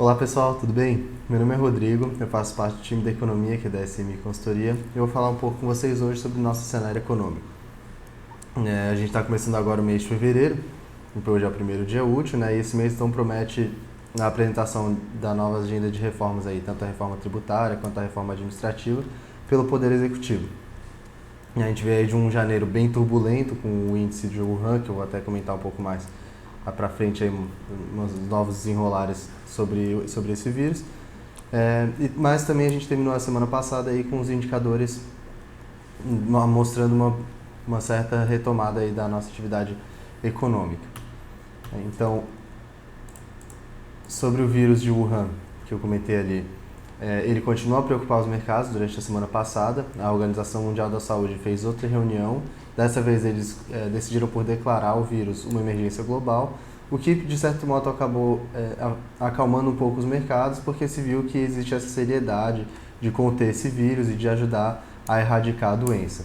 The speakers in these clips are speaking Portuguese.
Olá pessoal, tudo bem? Meu nome é Rodrigo, eu faço parte do time da economia aqui da SMI Consultoria e eu vou falar um pouco com vocês hoje sobre o nosso cenário econômico. A gente está começando agora o mês de fevereiro, hoje é o primeiro dia útil, né? E esse mês então promete a apresentação da nova agenda de reformas aí, tanto a reforma tributária quanto a reforma administrativa, pelo Poder Executivo. E a gente vê aí de um janeiro bem turbulento com o índice de Wuhan, que eu vou até comentar um pouco mais para frente aí, uns novos desenrolares sobre esse vírus. Mas também a gente terminou a semana passada aí com os indicadores mostrando uma certa retomada aí da nossa atividade econômica. Então, sobre o vírus de Wuhan, que eu comentei ali, ele continua a preocupar os mercados durante a semana passada. A Organização Mundial da Saúde fez outra reunião. Dessa vez eles decidiram por declarar o vírus uma emergência global, o que de certo modo acabou acalmando um pouco os mercados, porque se viu que existe essa seriedade de conter esse vírus e de ajudar a erradicar a doença.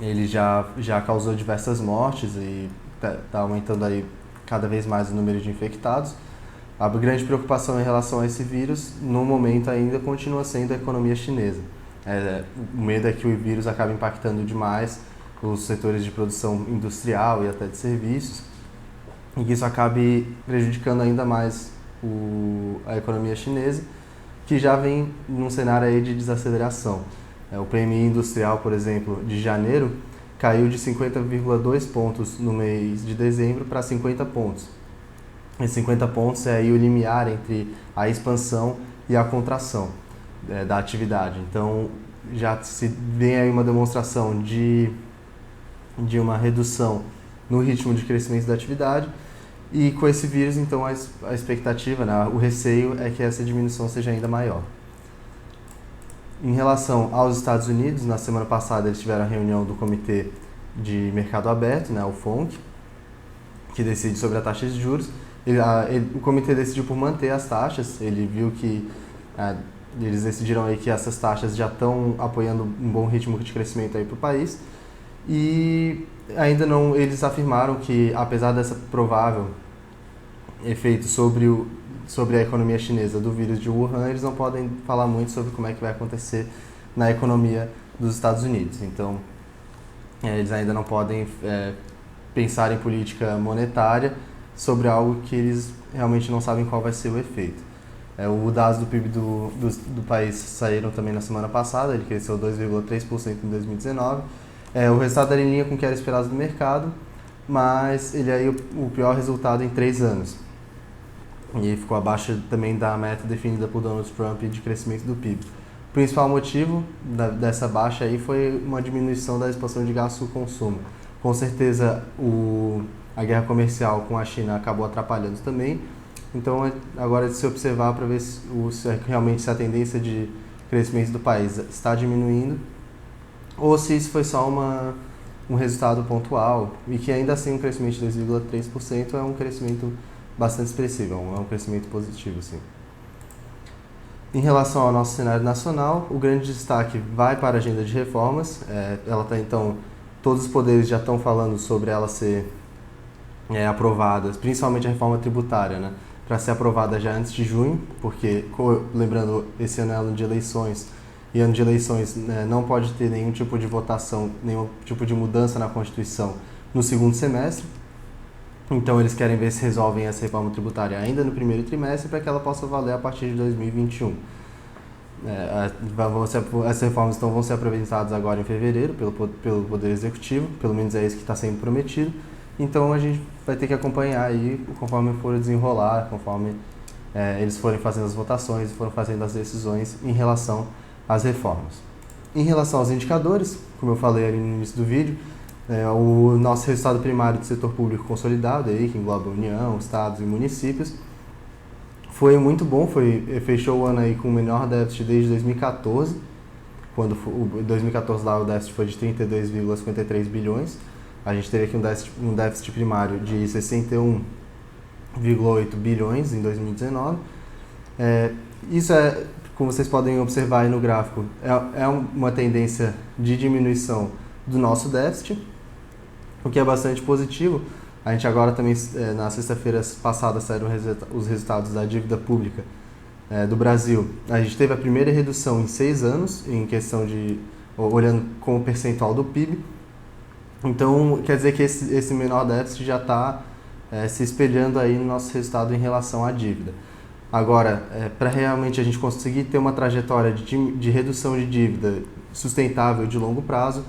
Ele já causou diversas mortes e está aumentando aí cada vez mais o número de infectados. A grande preocupação em relação a esse vírus, no momento ainda, continua sendo a economia chinesa. O medo é que o vírus acabe impactando demais os setores de produção industrial e até de serviços, e que isso acabe prejudicando ainda mais a economia chinesa, que já vem num cenário aí de desaceleração. O PMI industrial, por exemplo, de janeiro, caiu de 50,2 pontos no mês de dezembro para 50 pontos. E 50 pontos é aí o limiar entre a expansão e a contração da atividade. Então, já se vem aí uma demonstração de uma redução no ritmo de crescimento da atividade, e com esse vírus, então, a expectativa, né, o receio é que essa diminuição seja ainda maior. Em relação aos Estados Unidos, na semana passada eles tiveram a reunião do Comitê de Mercado Aberto, né, o FONC, que decide sobre a taxa de juros. O comitê decidiu por manter as taxas. Ele viu que eles decidiram aí que essas taxas já estão apoiando um bom ritmo de crescimento aí para o país, e ainda não, eles afirmaram que apesar dessa provável efeito sobre a economia chinesa do vírus de Wuhan, eles não podem falar muito sobre como é que vai acontecer na economia dos Estados Unidos. Então, eles ainda não podem pensar em política monetária sobre algo que eles realmente não sabem qual vai ser o efeito. Os dados do PIB do país saíram também na semana passada, ele cresceu 2,3% em 2019. O resultado era em linha com o que era esperado do mercado, mas ele é o pior resultado em 3 anos. E ficou abaixo também da meta definida por Donald Trump de crescimento do PIB. O principal motivo dessa baixa aí foi uma diminuição da expansão de gasto com consumo. Com certeza a guerra comercial com a China acabou atrapalhando também. Então agora é de se observar para ver se realmente a tendência de crescimento do país está diminuindo, ou se isso foi só um resultado pontual, e que ainda assim um crescimento de 2,3% é um crescimento bastante expressivo, é um crescimento positivo, sim. Em relação ao nosso cenário nacional, o grande destaque vai para a agenda de reformas. Ela está, então, todos os poderes já estão falando sobre ela ser aprovada, principalmente a reforma tributária, né, para ser aprovada já antes de junho, porque, lembrando, esse ano é ano de eleições, e ano de eleições não pode ter nenhum tipo de votação, nenhum tipo de mudança na Constituição no segundo semestre. Então eles querem ver se resolvem essa reforma tributária ainda no primeiro trimestre, para que ela possa valer a partir de 2021. Essas reformas então vão ser apresentadas agora em fevereiro pelo Poder Executivo, pelo menos é isso que está sendo prometido. Então a gente vai ter que acompanhar aí conforme for desenrolar, conforme eles forem fazendo as votações e forem fazendo as decisões em relação às reformas. Em relação aos indicadores, como eu falei ali no início do vídeo, o nosso resultado primário do setor público consolidado, aí, que engloba União, Estados e municípios, foi muito bom, fechou o ano aí com o menor déficit desde 2014, quando em 2014 lá o déficit foi de 32,53 bilhões, a gente teve aqui um déficit primário de 61,8 bilhões em 2019. Isso como vocês podem observar aí no gráfico, é uma tendência de diminuição do nosso déficit, o que é bastante positivo, A gente agora também, na sexta-feira passada, saíram os resultados da dívida pública do Brasil. A gente teve a primeira redução em 6 anos, em questão de, olhando com o percentual do PIB. Então, quer dizer que esse menor déficit já está se espelhando aí no nosso resultado em relação à dívida. Agora, para realmente a gente conseguir ter uma trajetória de redução de dívida sustentável de longo prazo,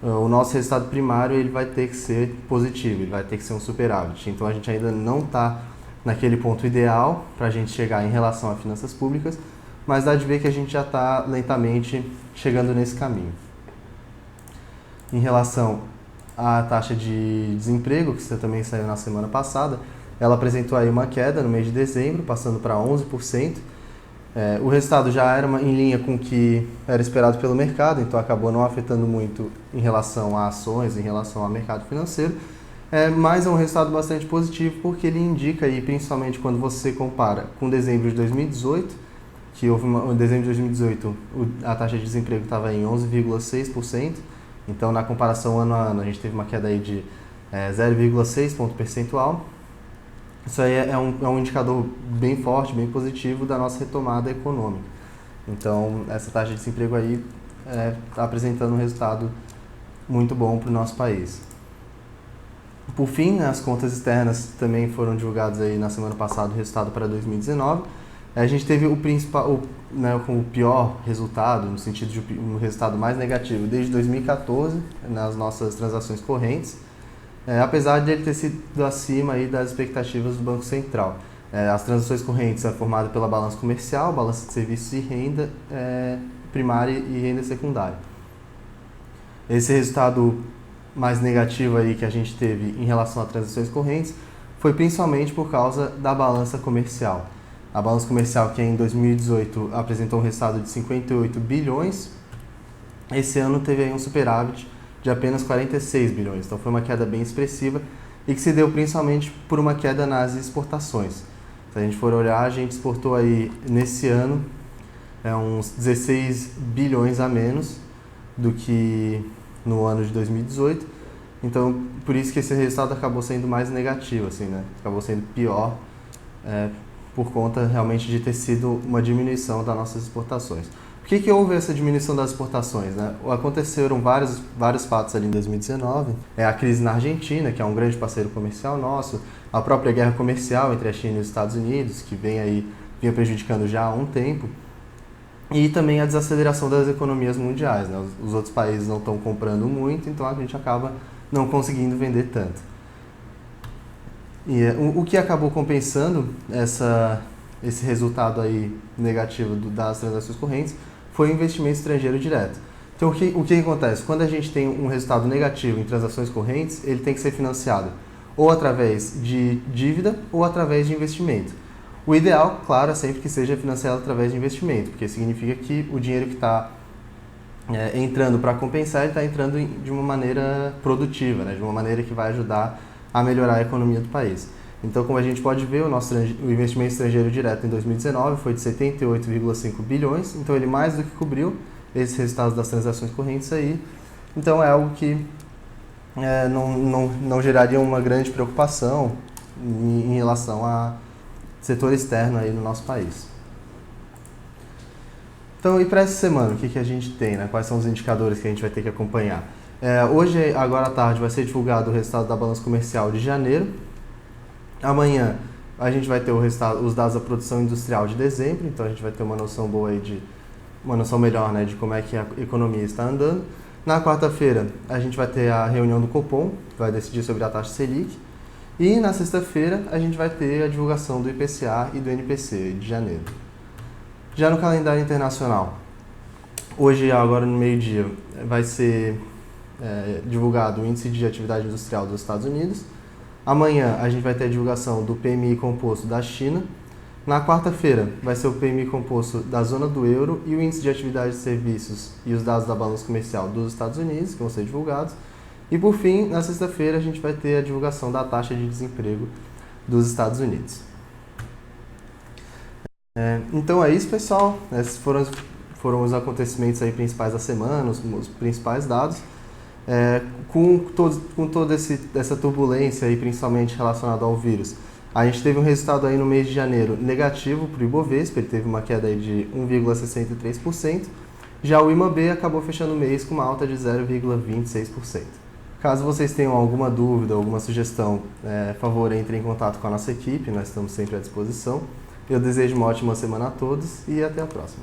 o nosso resultado primário ele vai ter que ser positivo, ele vai ter que ser um superávit. Então, a gente ainda não está naquele ponto ideal para a gente chegar em relação a finanças públicas, mas dá de ver que a gente já está lentamente chegando nesse caminho. Em relação à taxa de desemprego, que também saiu na semana passada, ela apresentou aí uma queda no mês de dezembro, passando para 11%. O resultado já era em linha com o que era esperado pelo mercado, então acabou não afetando muito em relação a ações, em relação ao mercado financeiro. Mas é um resultado bastante positivo porque ele indica, aí, principalmente quando você compara com dezembro de 2018, que em dezembro de 2018 a taxa de desemprego estava em 11,6%, então na comparação ano a ano a gente teve uma queda aí de 0,6 ponto percentual. Isso aí é um indicador bem forte, bem positivo da nossa retomada econômica. Então, essa taxa de desemprego aí está apresentando um resultado muito bom para o nosso país. Por fim, as contas externas também foram divulgadas aí na semana passada, o resultado para 2019. A gente teve o pior resultado, no sentido de um resultado mais negativo, desde 2014, nas nossas transações correntes. Apesar de ele ter sido acima aí das expectativas do Banco Central. As transações correntes são formadas pela balança comercial, balança de serviços e renda primária e renda secundária. Esse resultado mais negativo aí que a gente teve em relação a transações correntes foi principalmente por causa da balança comercial. A balança comercial, que em 2018 apresentou um resultado de 58 bilhões, esse ano teve aí um superávit de apenas 46 bilhões. Então foi uma queda bem expressiva e que se deu principalmente por uma queda nas exportações. Se a gente for olhar, a gente exportou aí nesse ano uns 16 bilhões a menos do que no ano de 2018. Então, por isso que esse resultado acabou sendo mais negativo, assim, né? Acabou sendo pior por conta realmente de ter sido uma diminuição das nossas exportações. Por que houve essa diminuição das exportações, né? Aconteceram vários fatos ali em 2019. A crise na Argentina, que é um grande parceiro comercial nosso, a própria guerra comercial entre a China e os Estados Unidos, que vinha prejudicando já há um tempo, e também a desaceleração das economias mundiais, né? Os outros países não estão comprando muito, então a gente acaba não conseguindo vender tanto. E o que acabou compensando esse resultado aí negativo das transações correntes foi o investimento estrangeiro direto. Então, o que acontece? Quando a gente tem um resultado negativo em transações correntes, ele tem que ser financiado ou através de dívida ou através de investimento. O ideal, claro, é sempre que seja financiado através de investimento, porque significa que o dinheiro que está entrando para compensar, ele está entrando de uma maneira produtiva, né? De uma maneira que vai ajudar a melhorar a economia do país. Então, como a gente pode ver, o investimento estrangeiro direto em 2019 foi de 78,5 bilhões, então ele mais do que cobriu esses resultados das transações correntes aí. Então, é algo que não geraria uma grande preocupação em relação ao setor externo aí no nosso país. Então, e para essa semana, o que a gente tem, né? Quais são os indicadores que a gente vai ter que acompanhar? Hoje, agora à tarde, vai ser divulgado o resultado da balança comercial de janeiro. Amanhã a gente vai ter os dados da produção industrial de dezembro, então a gente vai ter uma noção boa aí uma noção melhor, né, de como é que a economia está andando. Na quarta-feira a gente vai ter a reunião do Copom, que vai decidir sobre a taxa Selic. E na sexta-feira a gente vai ter a divulgação do IPCA e do NPC de janeiro. Já no calendário internacional, hoje, agora no meio-dia, vai ser divulgado o Índice de Atividade Industrial dos Estados Unidos. Amanhã a gente vai ter a divulgação do PMI composto da China. Na quarta-feira vai ser o PMI composto da zona do euro e o Índice de Atividade de Serviços e os dados da balança comercial dos Estados Unidos, que vão ser divulgados. E por fim, na sexta-feira a gente vai ter a divulgação da taxa de desemprego dos Estados Unidos. Então é isso, pessoal. Esses foram os acontecimentos aí principais da semana, os principais dados. Com toda essa turbulência, aí, principalmente relacionada ao vírus, a gente teve um resultado aí no mês de janeiro negativo para o Ibovespa, ele teve uma queda aí de 1,63%, já o IMAB acabou fechando o mês com uma alta de 0,26%. Caso vocês tenham alguma dúvida, alguma sugestão, por favor, entre em contato com a nossa equipe, nós estamos sempre à disposição. Eu desejo uma ótima semana a todos e até a próxima.